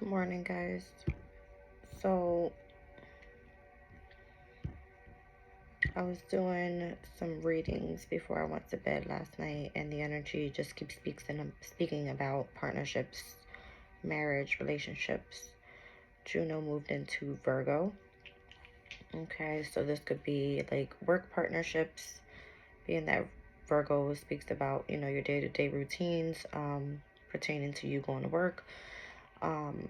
Good morning, guys. So, I was doing some readings before I went to bed last night, and the energy just keeps speaking about partnerships, marriage, relationships. Juno moved into Virgo. Okay, so this could be like work partnerships, being that Virgo speaks about, your day-to-day routines, pertaining to you going to work. Um,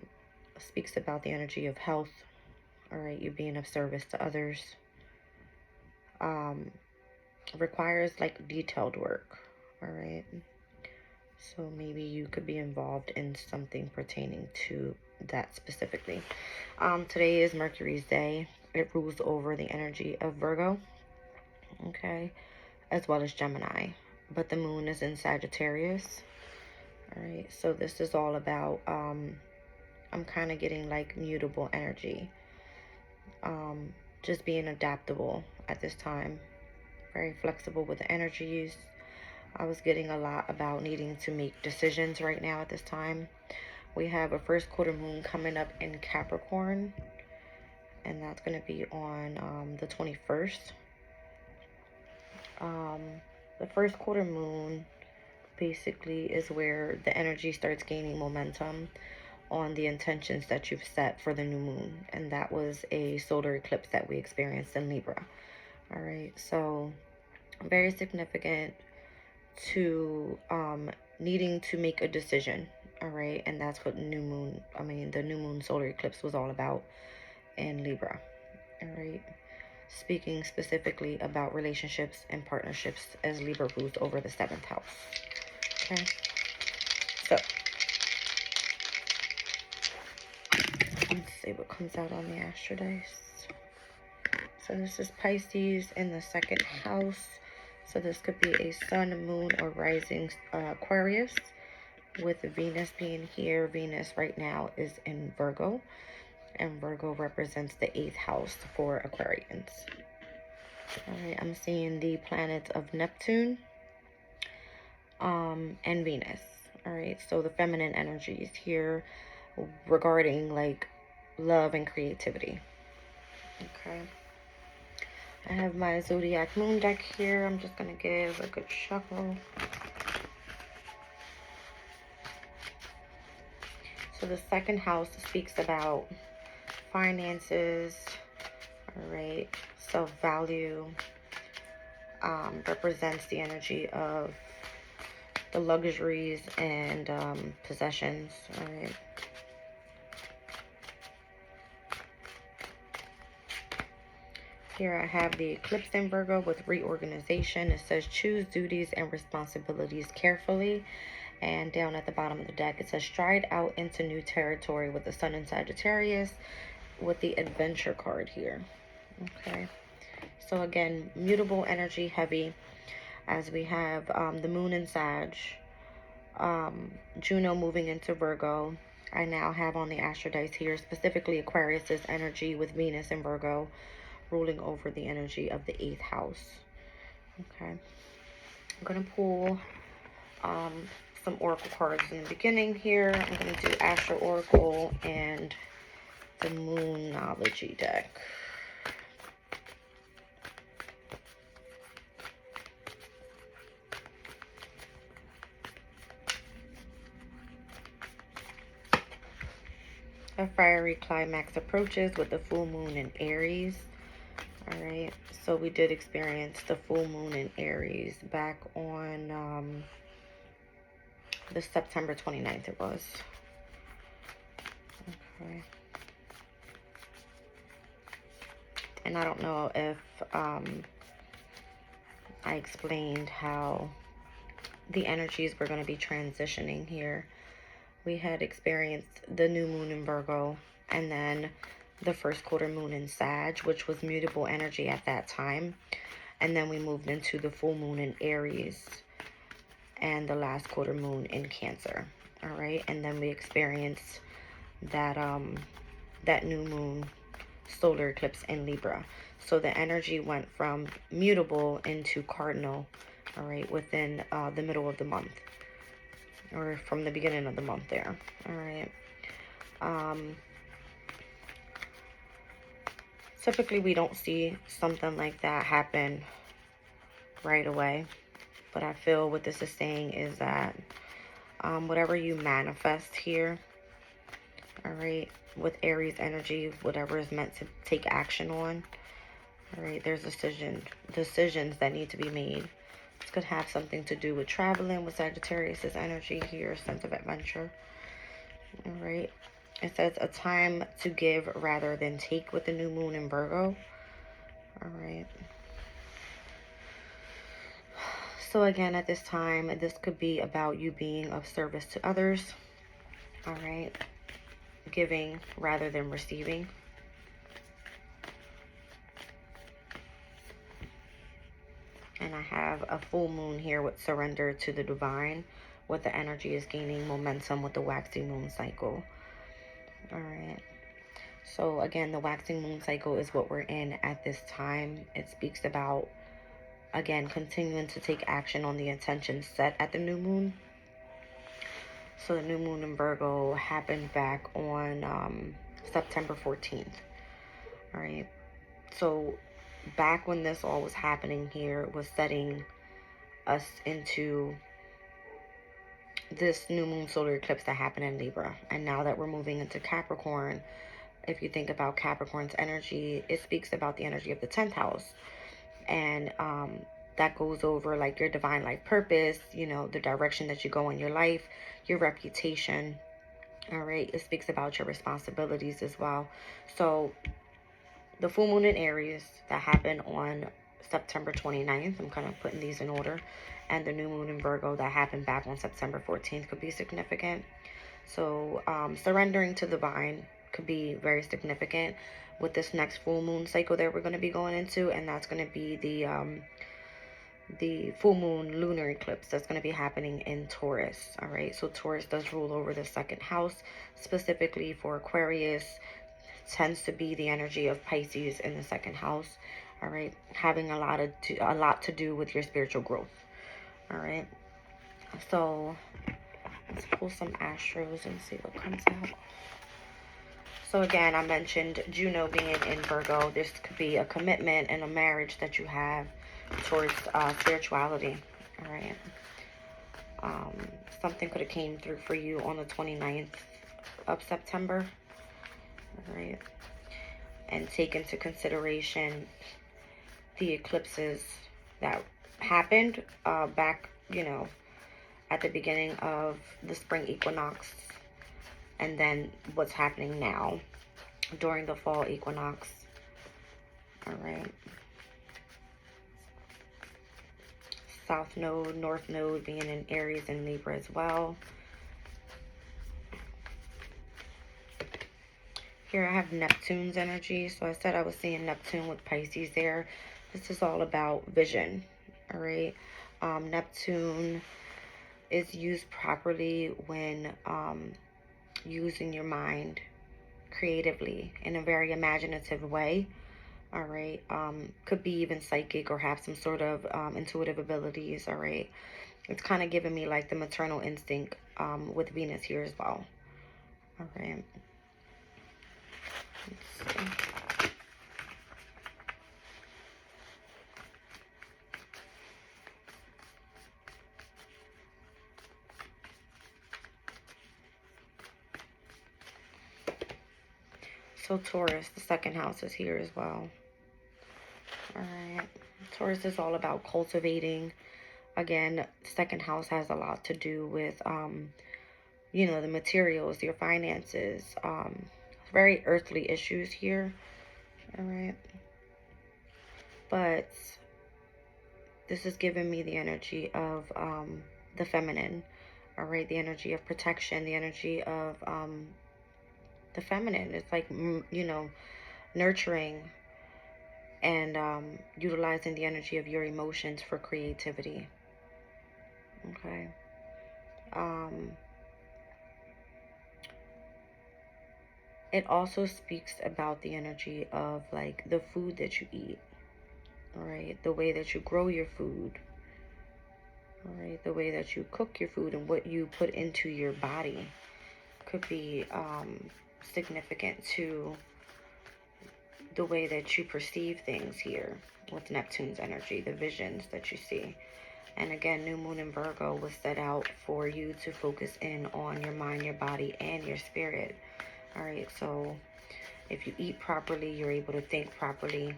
Speaks about the energy of health, all right, you being of service to others. Um, Requires like detailed work, all right? So maybe you could be involved in something pertaining to that specifically. Today is Mercury's day. It rules over the energy of Virgo, okay, as well as Gemini. But the moon is in Sagittarius, all right? So this is all about, I'm kind of getting like mutable energy, just being adaptable at this time, very flexible with the energies. I was getting a lot about needing to make decisions right now at this time. We have a first quarter moon coming up in Capricorn, and that's going to be on the 21st. The first quarter moon basically is where the energy starts gaining momentum on the intentions that you've set for the new moon, and that was a solar eclipse that we experienced in Libra. All right, so very significant to needing to make a decision. All right, and that's what the new moon solar eclipse was all about in Libra. All right, speaking specifically about relationships and partnerships as Libra rules over the 7th house. Okay, so let's see what comes out on the astro dice. So this is Pisces in the 2nd house. So this could be a sun, moon, or rising Aquarius, with Venus being here. Venus right now is in Virgo, and Virgo represents the 8th house for Aquarians. All right, I'm seeing the planets of Neptune and Venus. All right, so the feminine energies here regarding like love and creativity. Okay, I have my zodiac moon deck here. I'm just gonna give a good shuffle. So the 2nd house speaks about finances, all right, self-value, represents the energy of the luxuries and possessions, all right. Here I have the eclipse in Virgo with reorganization. It says choose duties and responsibilities carefully. And down at the bottom of the deck, it says stride out into new territory with the sun in Sagittarius with the adventure card here. Okay. So again, mutable energy heavy, as we have the moon in Sag, Juno moving into Virgo. I now have on the astro dice here specifically Aquarius's energy with Venus in Virgo ruling over the energy of the 8th house. Okay, I'm gonna pull some oracle cards in the beginning here. I'm gonna do Astro Oracle and the Moonology deck. A fiery climax approaches with the full moon in Aries. All right, so we did experience the full moon in Aries back on the September 29th it was. Okay. And I don't know if I explained how the energies were going to be transitioning here. We had experienced the new moon in Virgo, and then the first quarter moon in Sag, which was mutable energy at that time. And then we moved into the full moon in Aries and the last quarter moon in Cancer. All right, and then we experienced that that new moon solar eclipse in Libra. So the energy went from mutable into cardinal, all right, within the middle of the month, or from the beginning of the month there. All right. Typically, we don't see something like that happen right away. But I feel what this is saying is that whatever you manifest here, all right, with Aries energy, whatever is meant to take action on, all right, there's decisions that need to be made. This could have something to do with traveling with Sagittarius's energy here, sense of adventure. All right. It says a time to give rather than take with the new moon in Virgo. All right. So again, at this time, this could be about you being of service to others. All right. Giving rather than receiving. And I have a full moon here with surrender to the divine, with the energy is gaining momentum with the waxing moon cycle. All right. So again, the waxing moon cycle is what we're in at this time. It speaks about, again, continuing to take action on the intentions set at the new moon. So the new moon in Virgo happened back on September 14th. All right. So back when this all was happening here was setting us into this new moon solar eclipse that happened in Libra. And now that we're moving into Capricorn, if you think about Capricorn's energy, it speaks about the energy of the 10th house. And that goes over like your divine life purpose, you know, the direction that you go in your life, your reputation. All right. It speaks about your responsibilities as well. So the full moon in Aries that happened on September 29th, I'm kind of putting these in order, and the new moon in Virgo that happened back on September 14th could be significant. So surrendering to the divine could be very significant with this next full moon cycle that we're going to be going into, and that's going to be the full moon lunar eclipse that's going to be happening in Taurus. All right, so Taurus does rule over the second house, specifically for Aquarius. Tends to be the energy of Pisces in the second house. All right, having a lot to do with your spiritual growth. All right, so let's pull some astros and see what comes out. So again, I mentioned Juno being in Virgo. This could be a commitment and a marriage that you have towards spirituality. All right, something could have came through for you on the 29th of September. All right, and take into consideration the eclipses that happened back, you know, at the beginning of the spring equinox, and then what's happening now during the fall equinox. All right. South node, north node being in Aries and Libra as well. Here I have Neptune's energy. So I said I was seeing Neptune with Pisces there. This is all about vision. All right. Neptune is used properly when using your mind creatively in a very imaginative way. All right. Could be even psychic or have some sort of intuitive abilities. All right. It's kind of giving me like the maternal instinct with Venus here as well. All right. Let's see. So Taurus, the second house is here as well. All right. Taurus is all about cultivating. Again, second house has a lot to do with, you know, the materials, your finances, very earthly issues here. All right. But this is giving me the energy of the feminine. All right. The energy of protection, the energy of the feminine. It's like, you know, nurturing and utilizing the energy of your emotions for creativity. Okay. It also speaks about the energy of like the food that you eat. All right. The way that you grow your food. All right. The way that you cook your food and what you put into your body. Could be significant to the way that you perceive things here with Neptune's energy, the visions that you see. And again, new moon in Virgo was set out for you to focus in on your mind, your body, and your spirit. All right, so if you eat properly, you're able to think properly,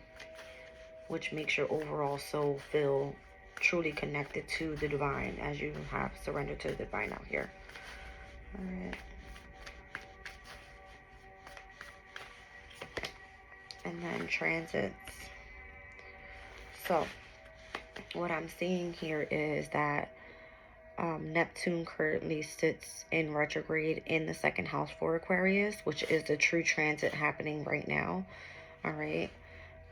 which makes your overall soul feel truly connected to the divine as you have surrendered to the divine out here. All right. And then transits. So what I'm seeing here is that Neptune currently sits in retrograde in the second house for Aquarius, which is the true transit happening right now. All right.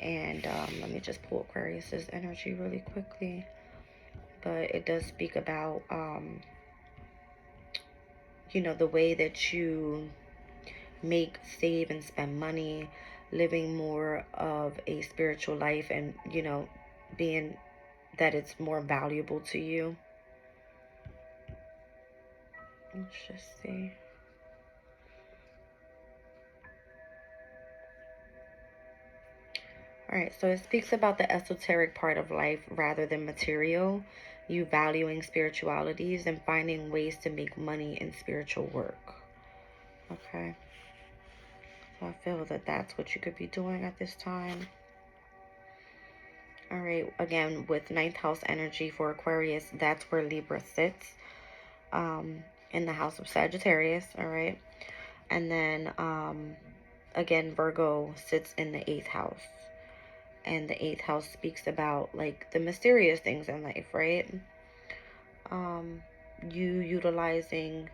And let me just pull Aquarius's energy really quickly. But it does speak about, you know, the way that you make, save, and spend money, living more of a spiritual life, and, you know, being that it's more valuable to you. Let's just see. All right, so it speaks about the esoteric part of life rather than material, you valuing spiritualities and finding ways to make money in spiritual work. Okay. So I feel that that's what you could be doing at this time. All right, again, with ninth house energy for Aquarius, that's where Libra sits, in the house of Sagittarius. All right. And then, again, Virgo sits in the eighth house. And the eighth house speaks about, like, the mysterious things in life, right? You utilizing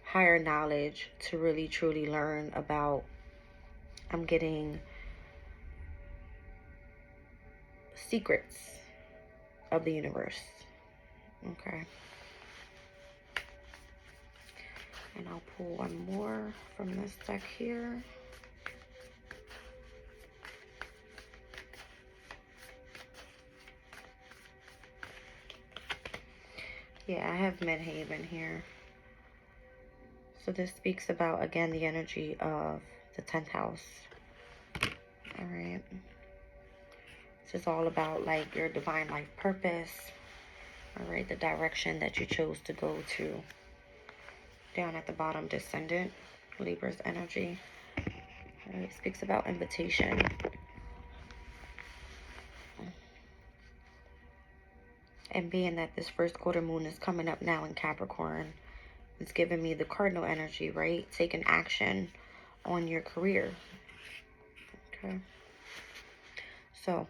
higher knowledge to really, truly learn about, I'm getting secrets of the universe. Okay. And I'll pull one more from this deck here. Yeah, I have Midhaven here. So this speaks about, again, the energy of the 10th house. All right. This is all about, like, your divine life purpose. All right, the direction that you chose to go to. Down at the bottom, Descendant, Libra's energy. All right, speaks about invitation. And being that this first quarter moon is coming up now in Capricorn, it's giving me the cardinal energy, right? Taking action on your career. Okay. So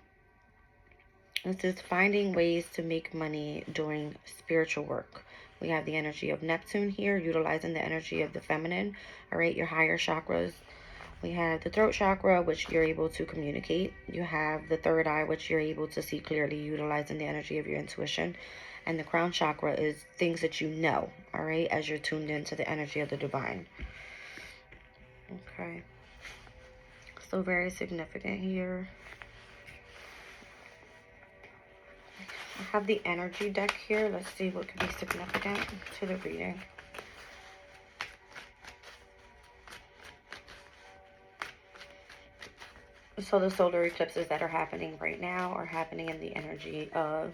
this is finding ways to make money doing spiritual work. We have the energy of Neptune here, utilizing the energy of the feminine, all right, your higher chakras. We have the throat chakra, which you're able to communicate. You have the third eye, which you're able to see clearly, utilizing the energy of your intuition. And the crown chakra is things that you know, all right, as you're tuned into the energy of the divine. Okay. So very significant here. I have the energy deck here. Let's see what could be significant to the reading. So the solar eclipses that are happening right now are happening in the energy of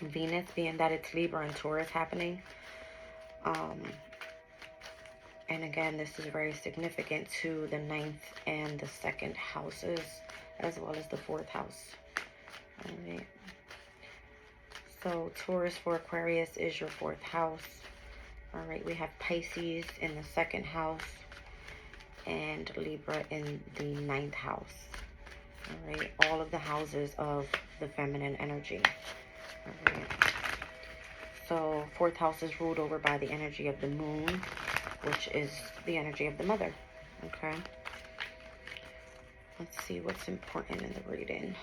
Venus, being that it's Libra and Taurus happening. And again, this is very significant to the 9th and the 2nd houses, as well as the 4th house. All right. So Taurus for Aquarius is your 4th house. All right, we have Pisces in the 2nd house and Libra in the 9th house. All right, all of the houses of the feminine energy. All right. So 4th house is ruled over by the energy of the moon, which is the energy of the mother. Okay. Let's see what's important in the reading.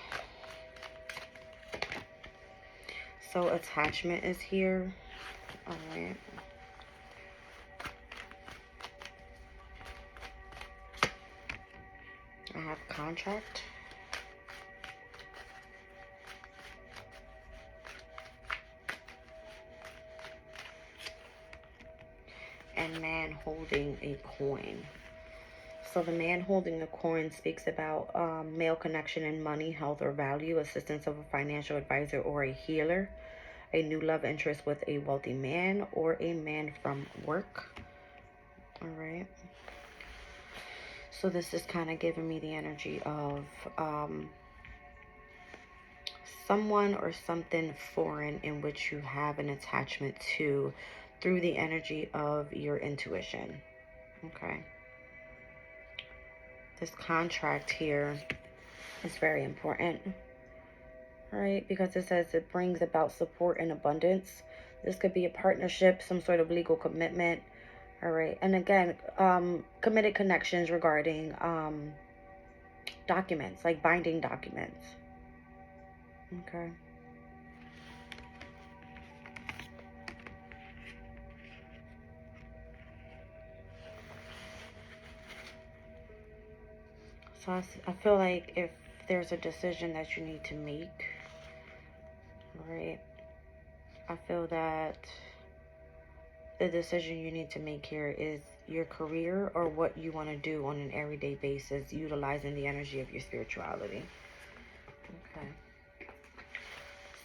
So attachment is here. All right. I have contract. And man holding a coin. So the man holding the coin speaks about male connection in money, health, or value, assistance of a financial advisor or a healer, a new love interest with a wealthy man, or a man from work. All right. So this is kind of giving me the energy of someone or something foreign in which you have an attachment to through the energy of your intuition. Okay. This contract here is very important. Right, because it says it brings about support and abundance. This could be a partnership, some sort of legal commitment. All right, and again, committed connections regarding documents, like binding documents. Okay. So I feel like if there's a decision that you need to make, right, I feel that the decision you need to make here is your career or what you want to do on an everyday basis, utilizing the energy of your spirituality. Okay.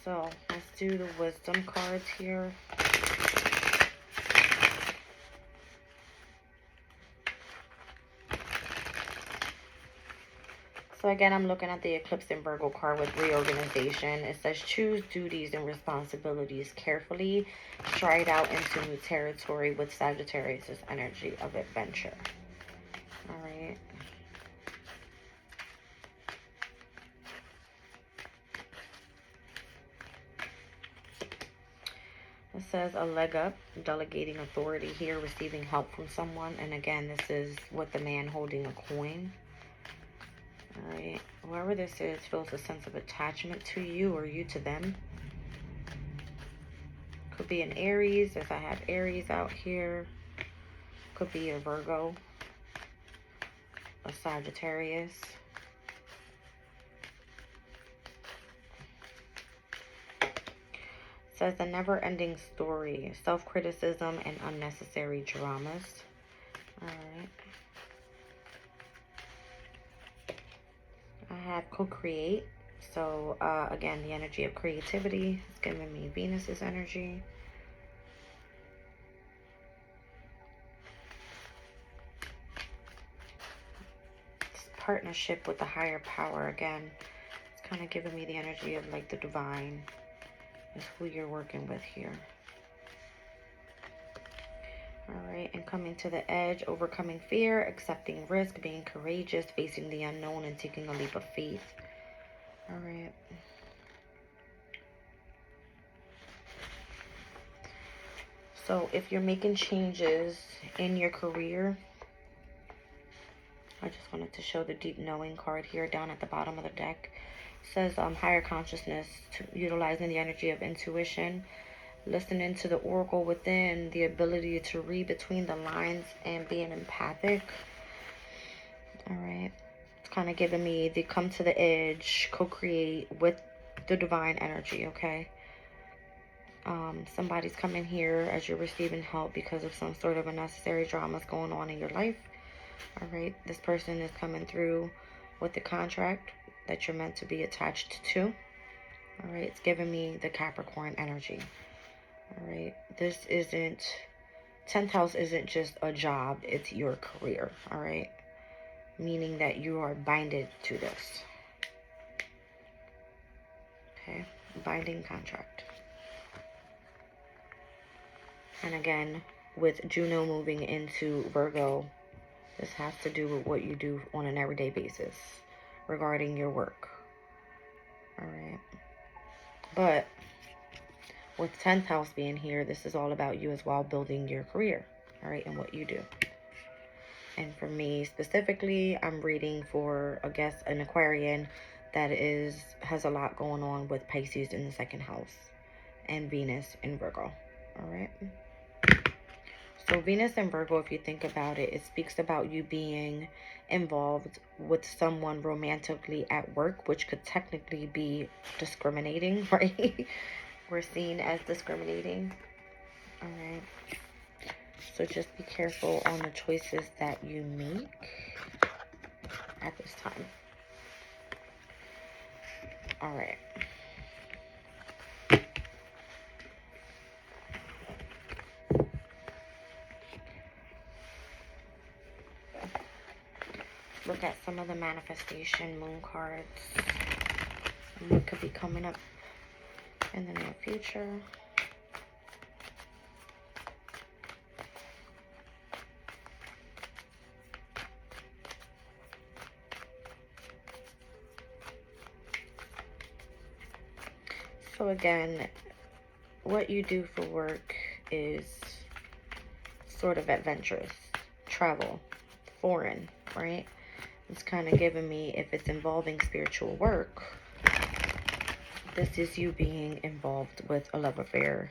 So let's do the wisdom cards here. So again, I'm looking at the Eclipse in Virgo card with reorganization. It says choose duties and responsibilities carefully. Stride out into new territory with Sagittarius' energy of adventure. All right. It says a leg up, delegating authority here, receiving help from someone. And again, this is with the man holding a coin. All right, whoever this is feels a sense of attachment to you or you to them. Could be an Aries, as I have Aries out here. Could be a Virgo, a Sagittarius. It says a never-ending story, self-criticism and unnecessary dramas. All right. I have co-create. So again, the energy of creativity is giving me Venus's energy. This partnership with the higher power, again, it's kind of giving me the energy of like the divine is who you're working with here. All right, and coming to the edge, overcoming fear, accepting risk, being courageous, facing the unknown, and taking a leap of faith. All right. So if you're making changes in your career, I just wanted to show the deep knowing card here down at the bottom of the deck. It says higher consciousness, utilizing the energy of intuition, listening to the oracle within, the ability to read between the lines and being empathic. All right. It's kind of giving me the come to the edge, co-create with the divine energy, okay? Somebody's coming here as you're receiving help because of some sort of unnecessary dramas going on in your life. All right. This person is coming through with the contract that you're meant to be attached to. All right. It's giving me the Capricorn energy. All right, this isn't, 10th house isn't just a job, it's your career, all right? Meaning that you are binded to this. Okay, binding contract. And again, with Juno moving into Virgo, this has to do with what you do on an everyday basis regarding your work. All right. But with 10th house being here, this is all about you as well, building your career, all right, and what you do. And for me specifically, I'm reading for, I guess, an Aquarian that has a lot going on with Pisces in the 2nd house and Venus in Virgo, all right? So Venus in Virgo, if you think about it, it speaks about you being involved with someone romantically at work, which could technically be discriminating, right? We're seen as discriminating. All right. So just be careful on the choices that you make. at this time. All right. Look at some of the manifestation moon cards and what could be coming up in the near future. So again, what you do for work is sort of adventurous, travel, foreign, right? It's kind of giving me, if it's involving spiritual work, this is you being involved with a love affair,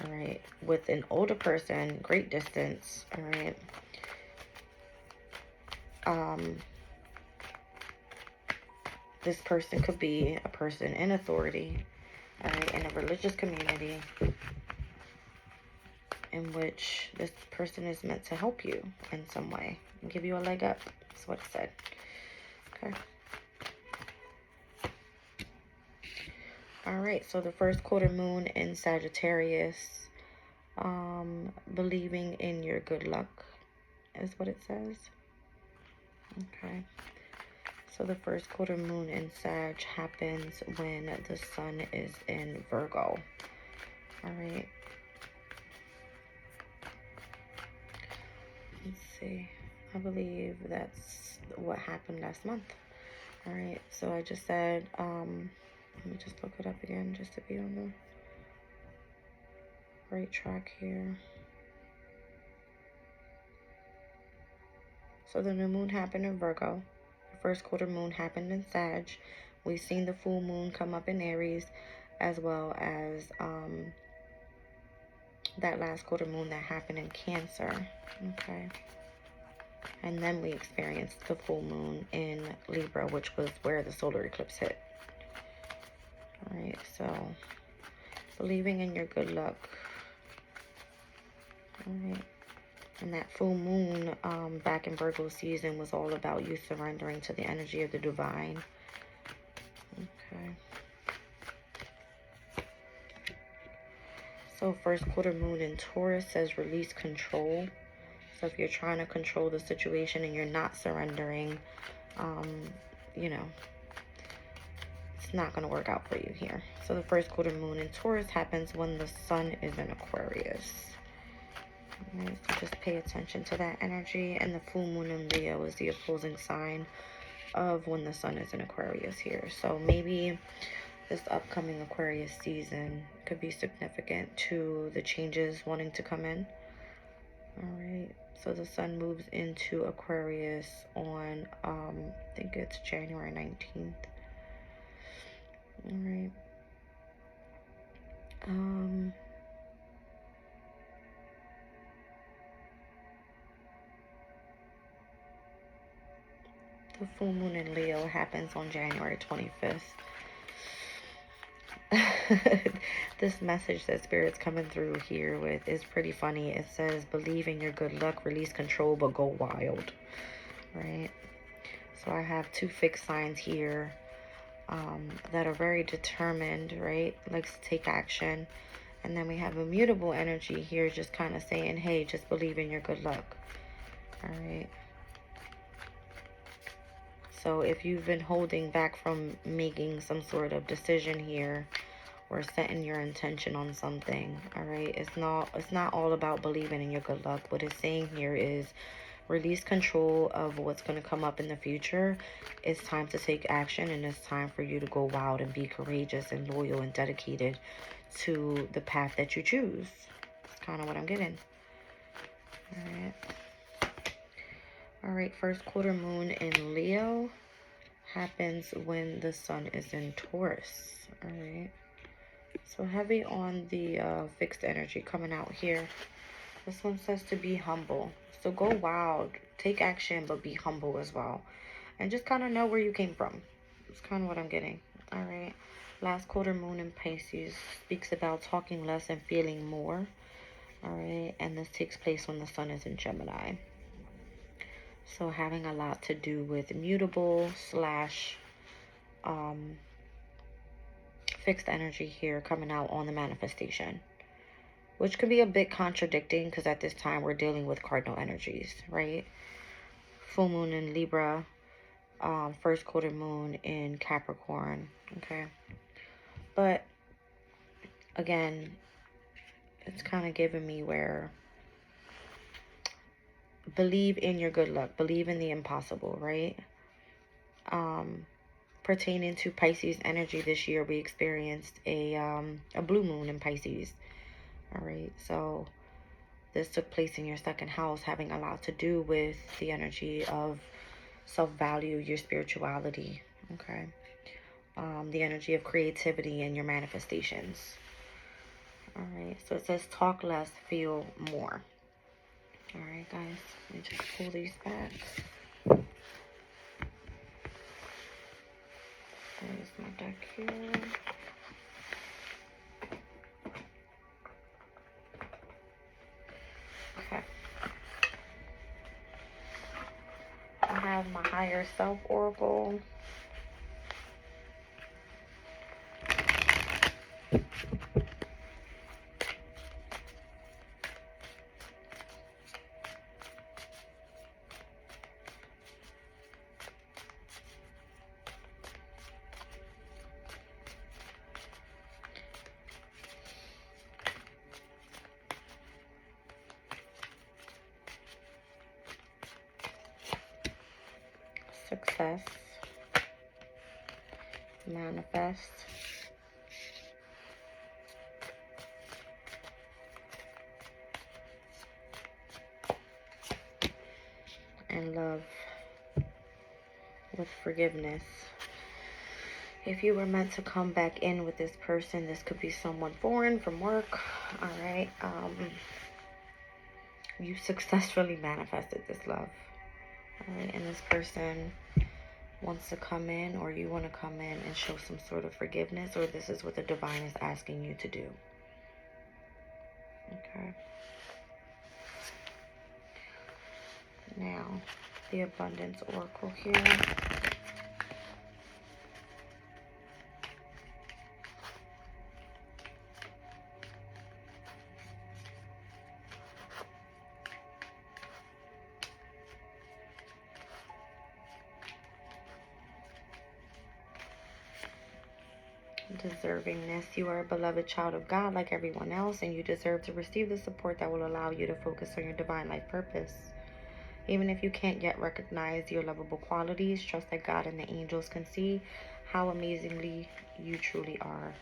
all right, with an older person, great distance, all right. This person could be a person in authority, all right, in a religious community in which this person is meant to help you in some way and give you a leg up. That's what it said. Okay. All right, so the first quarter moon in Sagittarius, believing in your good luck is what it says. Okay. So the first quarter moon in Sag happens when the sun is in Virgo. All right. Let's see. I believe that's what happened last month. All right. So I just said, let me just look it up again just to be on the right track here. So the new moon happened in Virgo. The first quarter moon happened in Sag. We've seen the full moon come up in Aries, as well as that last quarter moon that happened in Cancer. Okay. And then we experienced the full moon in Libra, which was where the solar eclipse hit. All right, so believing in your good luck. All right. And that full moon back in Virgo season was all about you surrendering to the energy of the divine. Okay. So first quarter moon in Taurus says release control. So if you're trying to control the situation and you're not surrendering, you know, it's not going to work out for you here. So the first quarter moon in Taurus happens when the sun is in Aquarius. Right, so just pay attention to that energy. And the full moon in Leo is the opposing sign of when the sun is in Aquarius here. So maybe this upcoming Aquarius season could be significant to the changes wanting to come in. All right, so the sun moves into Aquarius on, I think it's January 19th. All right. The full moon in Leo happens on January 25th. This message that Spirit's coming through here with is pretty funny. It says, believe in your good luck, release control, but go wild. Right? So I have two fixed signs here that are very determined, right? Likes to take action. And then we have a mutable energy here just kind of saying, hey, just believe in your good luck. All right. So if you've been holding back from making some sort of decision here or setting your intention on something, all right, it's not all about believing in your good luck. What it's saying here is release control of what's going to come up in the future. It's time to take action, and it's time for you to go wild and be courageous and loyal and dedicated to the path that you choose. That's kind of what I'm getting. All right. All right, first quarter moon in Leo happens when the sun is in Taurus. All right. So heavy on the fixed energy coming out here. This one says to be humble. So go wild, take action, but be humble as well. And just kind of know where you came from. That's kind of what I'm getting. All right. Last quarter moon in Pisces speaks about talking less and feeling more. All right. And this takes place when the sun is in Gemini. So having a lot to do with mutable slash fixed energy here coming out on the manifestation, which could be a bit contradicting because at this time we're dealing with cardinal energies, right? Full moon in Libra, first quarter moon in Capricorn, okay? But again, it's kind of giving me where believe in your good luck, believe in the impossible, right? Pertaining to Pisces energy this year, we experienced a blue moon in Pisces. All right, so this took place in your second house, having a lot to do with the energy of self-value, your spirituality, okay? The energy of creativity and your manifestations. All right, so it says talk less, feel more. All right, guys, let me just pull these back. There's my deck here. Okay. I have my higher self oracle. Success, manifest, and love with forgiveness. If you were meant to come back in with this person, this could be someone foreign from work, all right? You successfully manifested this love, all right? And this person wants to come in, or you want to come in and show some sort of forgiveness, or this is what the divine is asking you to do. Okay. Now, the abundance oracle here. Deservingness. You are a beloved child of God like everyone else, and you deserve to receive the support that will allow you to focus on your divine life purpose. Even if you can't yet recognize your lovable qualities, trust that God and the angels can see how amazingly you truly are.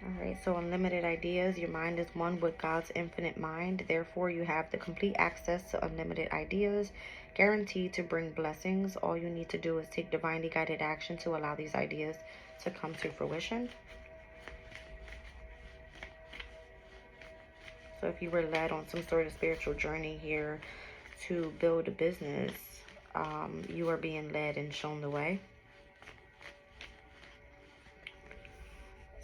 Alright, so unlimited ideas. Your mind is one with God's infinite mind. Therefore, you have the complete access to unlimited ideas, guaranteed to bring blessings. All you need to do is take divinely guided action to allow these ideas to come to fruition. So if you were led on some sort of spiritual journey here to build a business, you are being led and shown the way.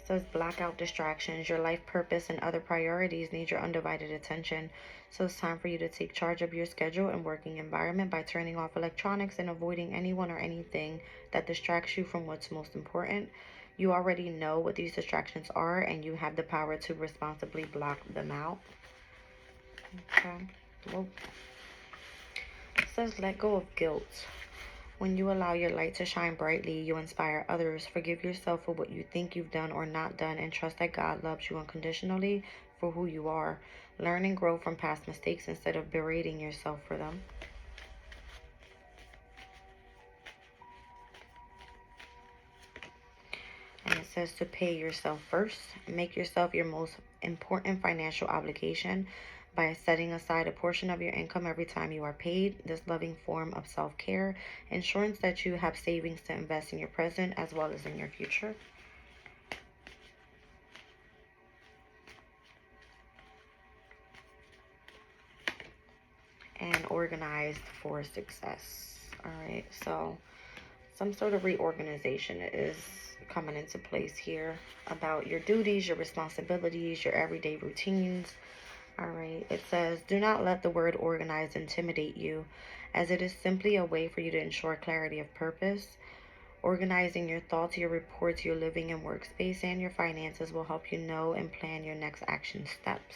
Says black out distractions. Your life purpose and other priorities need your undivided attention. So it's time for you to take charge of your schedule and working environment by turning off electronics and avoiding anyone or anything that distracts you from what's most important. You already know what these distractions are, and you have the power to responsibly block them out. Okay. Well, it says let go of guilt. When you allow your light to shine brightly, you inspire others. Forgive yourself for what you think you've done or not done, and trust that God loves you unconditionally for who you are. Learn and grow from past mistakes instead of berating yourself for them. And it says to pay yourself first. Make yourself your most important financial obligation by setting aside a portion of your income every time you are paid. This loving form of self-care ensures that you have savings to invest in your present as well as in your future. And organized for success. All right, so some sort of reorganization is coming into place here about your duties, your responsibilities, your everyday routines. All right. It says, do not let the word organized intimidate you, as it is simply a way for you to ensure clarity of purpose. Organizing your thoughts, your reports, your living and workspace, and your finances will help you know and plan your next action steps.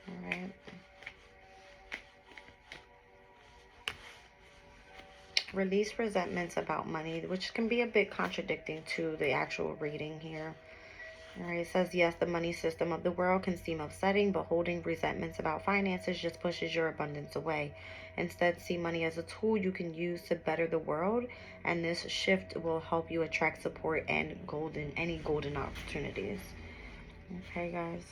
All right. Release resentments about money, which can be a bit contradicting to the actual reading here. All right, it says, yes, the money system of the world can seem upsetting, but holding resentments about finances just pushes your abundance away. Instead, see money as a tool you can use to better the world, and this shift will help you attract support and any golden opportunities. Okay, guys.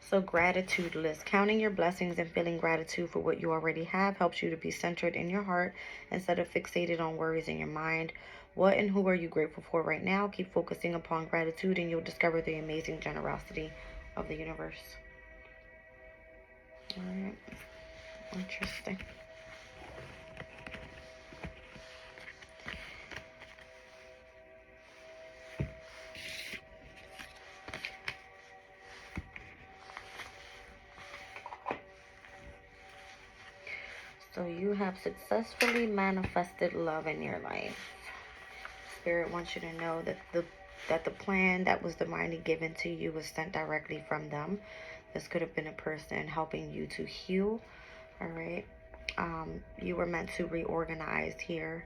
So gratitude list. Counting your blessings and feeling gratitude for what you already have helps you to be centered in your heart instead of fixated on worries in your mind. What and who are you grateful for right now? Keep focusing upon gratitude and you'll discover the amazing generosity of the universe. All right. Interesting. So you have successfully manifested love in your life. Spirit wants you to know that the plan that was divinely given to you was sent directly from them. This could have been a person helping you to heal. All right. You were meant to reorganize here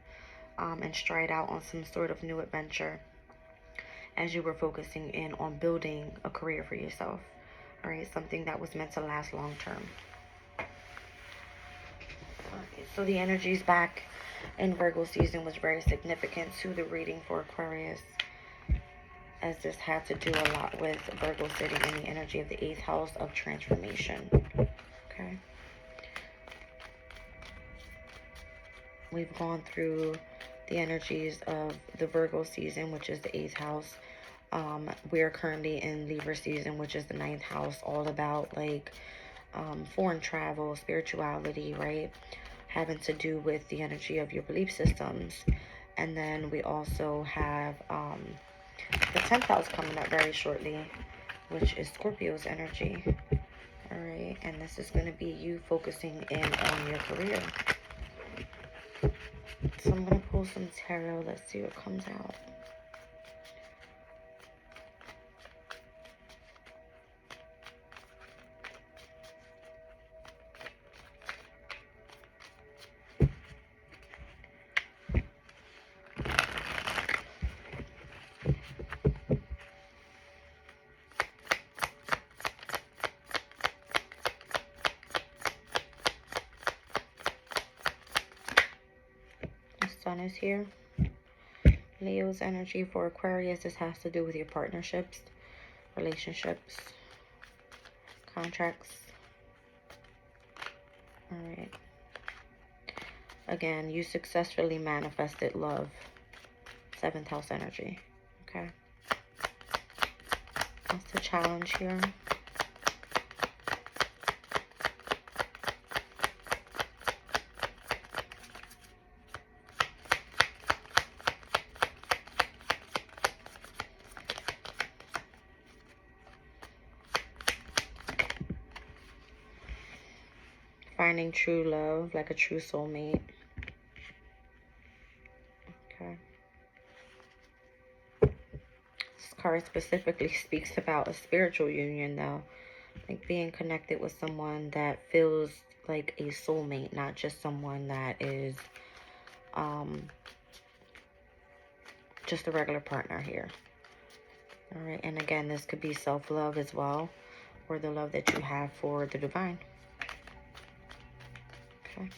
and stride out on some sort of new adventure as you were focusing in on building a career for yourself. All right. Something that was meant to last long term. Okay, so the energies back in Virgo season was very significant to the reading for Aquarius, as this had to do a lot with Virgo sitting in the energy of the 8th house of transformation. Okay. We've gone through the energies of the Virgo season, which is the 8th house. We are currently in Libra season, which is the 9th house, all about like foreign travel, spirituality, right? Having to do with the energy of your belief systems. And then we also have the 10th house coming up very shortly, which is Scorpio's energy. All right, and this is going to be you focusing in on your career. So I'm going to pull some tarot. Let's see what comes out. Sun is here. Leo's energy for Aquarius. This has to do with your partnerships, relationships, contracts. All right. Again, you successfully manifested love. 7th house energy. Okay. That's the challenge here. Finding true love, like a true soulmate. Okay. This card specifically speaks about a spiritual union, though. Like being connected with someone that feels like a soulmate, not just someone that is just a regular partner here. All right. And again, this could be self-love as well, or the love that you have for the divine. Okay.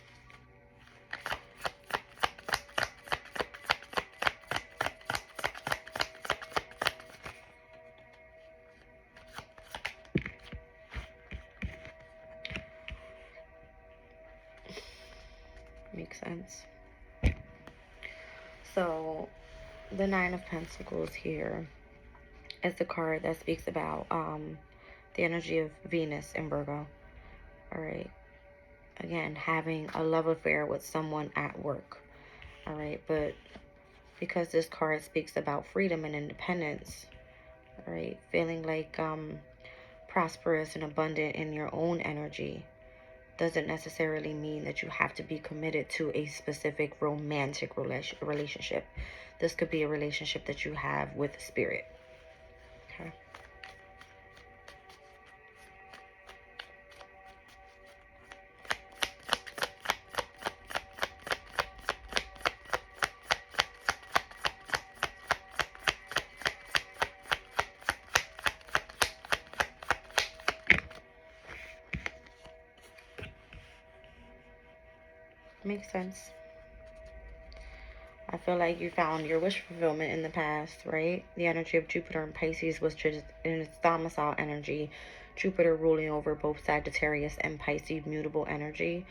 Makes sense. So the 9 of Pentacles here is the card that speaks about the energy of Venus in Virgo. All right. Again, having a love affair with someone at work. All right, but because this card speaks about freedom and independence, all right, feeling like prosperous and abundant in your own energy doesn't necessarily mean that you have to be committed to a specific romantic relationship. This could be a relationship that you have with spirit. Okay. Makes sense. I feel like you found your wish fulfillment in the past, right? The energy of Jupiter and Pisces was just in its domicile energy. Jupiter ruling over both Sagittarius and Pisces mutable energy.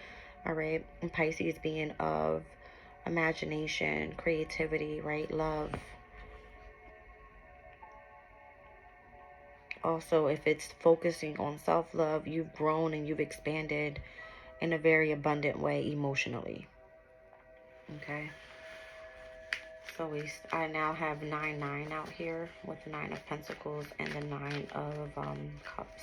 All right. And Pisces being of imagination, creativity, right? Love. Also, if it's focusing on self-love, you've grown and you've expanded in a very abundant way emotionally. Okay. So I now have 9-9 out here with the 9 of Pentacles and the 9 of Cups.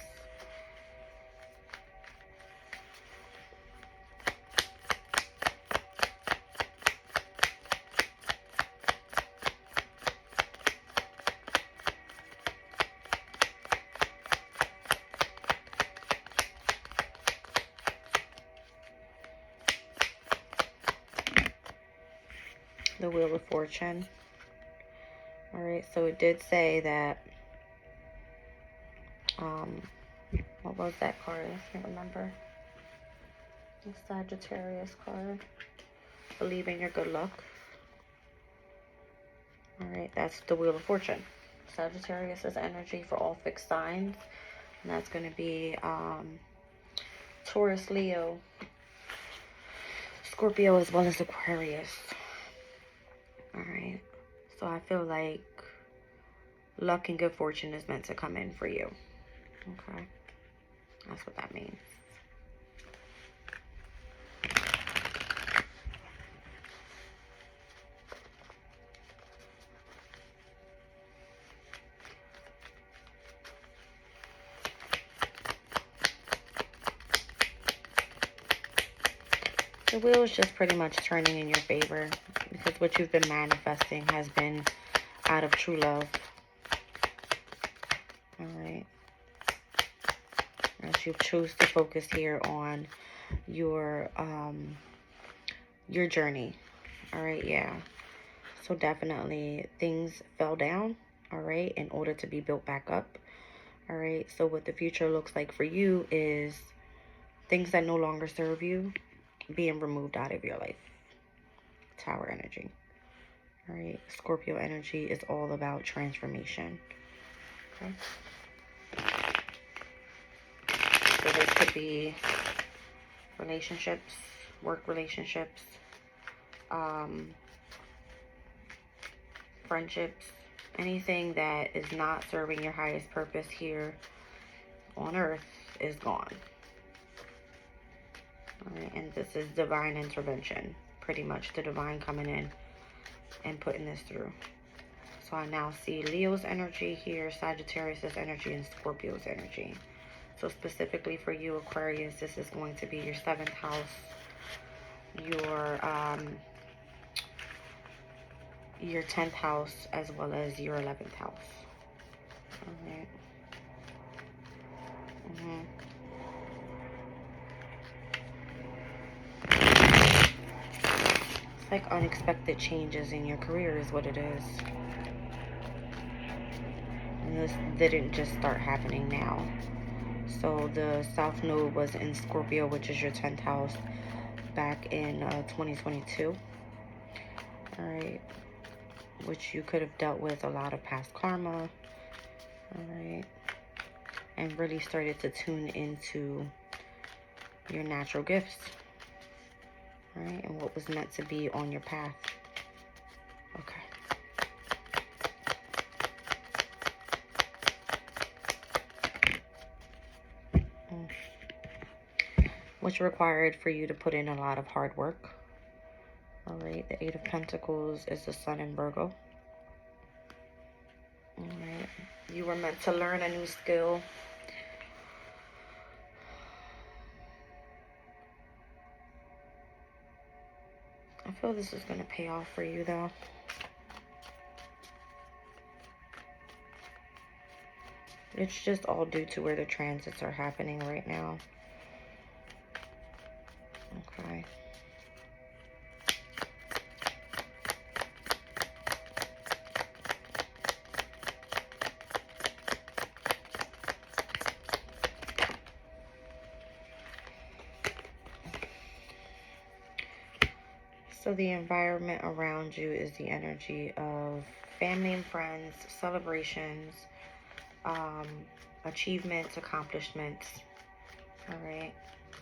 The Wheel of Fortune. All right, so it did say that, what was that card? I can't remember. The Sagittarius card. Believe in your good luck. All right, that's the Wheel of Fortune. Sagittarius is energy for all fixed signs. And that's going to be Taurus, Leo, Scorpio, as well as Aquarius. All right. So I feel like luck and good fortune is meant to come in for you. Okay. That's what that means. The wheel is just pretty much turning in your favor because what you've been manifesting has been out of true love. All right. As you choose to focus here on your journey. All right, yeah. So definitely things fell down, all right, in order to be built back up. All right. So what the future looks like for you is things that no longer serve you being removed out of your life. Tower energy. All right. Scorpio energy is all about transformation. Okay. So this could be relationships, work relationships, friendships, anything that is not serving your highest purpose here on earth is gone. All right, and this is divine intervention, pretty much the divine coming in and putting this through. So I now see Leo's energy here, Sagittarius' energy, and Scorpio's energy. So specifically for you, Aquarius, this is going to be your 7th house, your 10th house, as well as your 11th house. All right. It's like unexpected changes in your career is what it is. And this didn't just start happening now. So the South Node was in Scorpio, which is your 10th house, back in 2022. All right. Which you could have dealt with a lot of past karma. All right. And really started to tune into your natural gifts. All right. And what was meant to be on your path. Okay. Which required for you to put in a lot of hard work. All right. The Eight of Pentacles is the Sun in Virgo. All right. You were meant to learn a new skill. I feel this is going to pay off for you, though. It's just all due to where the transits are happening right now. Okay. So the environment around you is the energy of family and friends, celebrations, achievements, accomplishments. All right.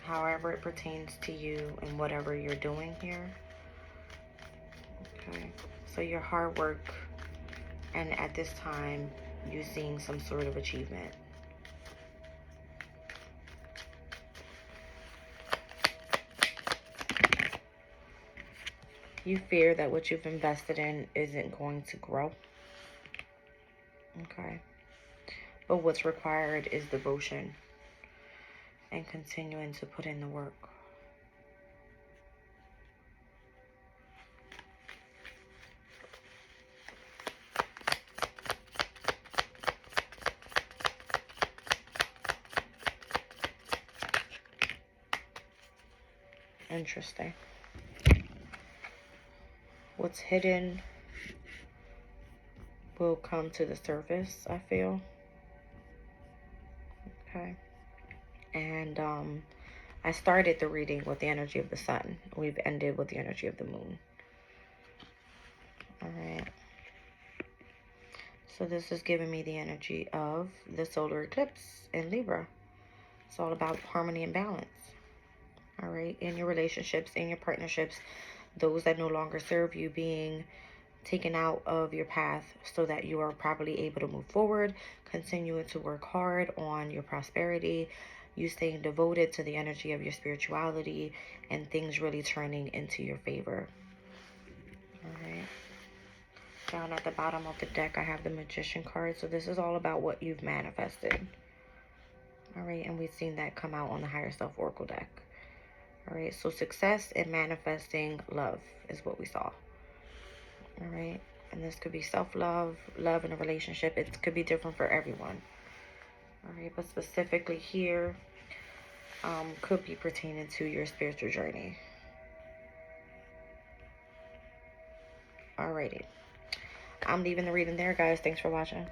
However it pertains to you and whatever you're doing here. Okay. So your hard work, and at this time, you seeing some sort of achievement. You fear that what you've invested in isn't going to grow. Okay. But what's required is devotion and continuing to put in the work. Interesting. What's hidden will come to the surface, I feel. Okay. And I started the reading with the energy of the sun. We've ended with the energy of the moon. All right. So this is giving me the energy of the solar eclipse in Libra. It's all about harmony and balance. All right. In your relationships, in your partnerships, those that no longer serve you being taken out of your path so that you are properly able to move forward, continuing to work hard on your prosperity, you staying devoted to the energy of your spirituality, and things really turning into your favor. All right. Down at the bottom of the deck, I have the Magician card. So this is all about what you've manifested. All right. And we've seen that come out on the Higher Self Oracle deck. All right. So success in manifesting love is what we saw. All right. And this could be self-love, love in a relationship. It could be different for everyone. All right. But specifically here, could be pertaining to your spiritual journey. Alrighty. I'm leaving the reading there, guys. Thanks for watching.